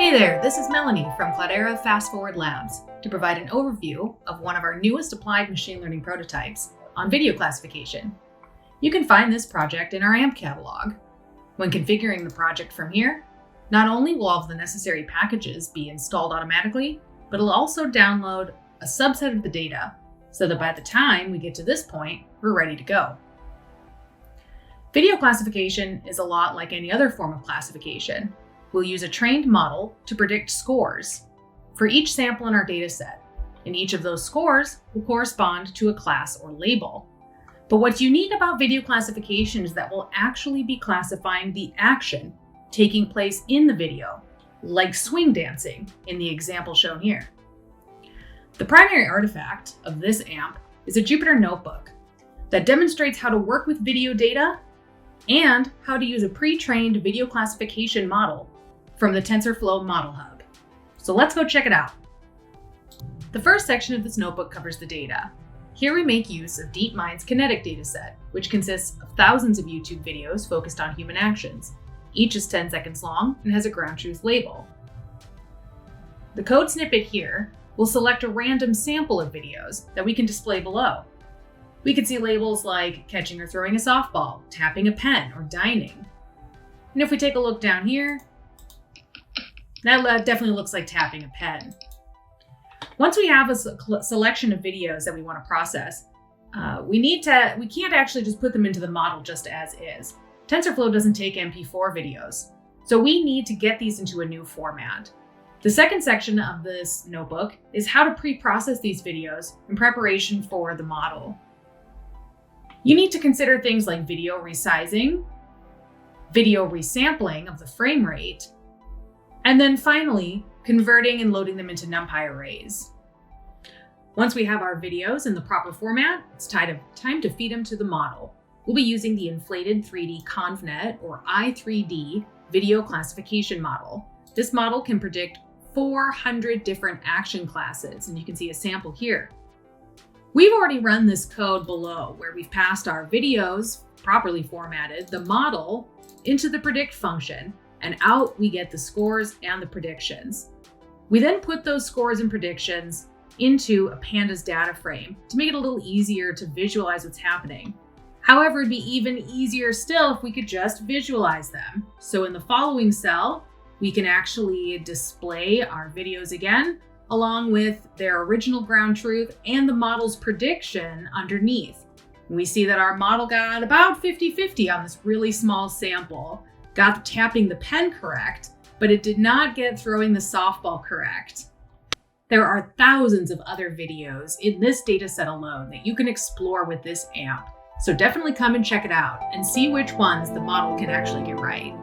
Hey there, this is Melanie from Cloudera Fast Forward Labs to provide an overview of one of our newest applied machine learning prototypes on video classification. You can find this project in our AMP catalog. When configuring the project from here, not only will all of the necessary packages be installed automatically, but it'll also download a subset of the data so that by the time we get to this point, we're ready to go. Video classification is a lot like any other form of classification. We'll use a trained model to predict scores for each sample in our dataset, and each of those scores will correspond to a class or label. But what's unique about video classification is that we'll actually be classifying the action taking place in the video, like swing dancing in the example shown here. The primary artifact of this AMP is a Jupyter Notebook that demonstrates how to work with video data and how to use a pre-trained video classification model from the Tensorflow Model Hub. So let's go check it out. The first section of this notebook covers the data. Here we make use of DeepMind's kinetic dataset, which consists of thousands of YouTube videos focused on human actions. Each is 10 seconds long and has a ground truth label. The code snippet here will select a random sample of videos that we can display below. We could see labels like catching or throwing a softball, tapping a pen, or dining. And if we take a look down here, that definitely looks like tapping a pen. Once we have a selection of videos that we want to process, we can't actually just put them into the model just as is. TensorFlow doesn't take MP4 videos, so we need to get these into a new format. The second section of this notebook is how to pre-process these videos in preparation for the model. You need to consider things like video resizing, video resampling of the frame rate, and then finally, converting and loading them into NumPy arrays. Once we have our videos in the proper format, it's time to feed them to the model. We'll be using the inflated 3D ConvNet or i3D video classification model. This model can predict 400 different action classes, and you can see a sample here. We've already run this code below where we've passed our videos, properly formatted, the model into the predict function, and out we get the scores and the predictions. We then put those scores and predictions into a pandas data frame to make it a little easier to visualize what's happening. However, it'd be even easier still if we could just visualize them. So in the following cell, we can actually display our videos again, along with their original ground truth and the model's prediction underneath. We see that our model got about 50-50 on this really small sample. Got tapping the pen correct, but it did not get throwing the softball correct. There are thousands of other videos in this dataset alone that you can explore with this AMP, so definitely come and check it out and see which ones the model can actually get right.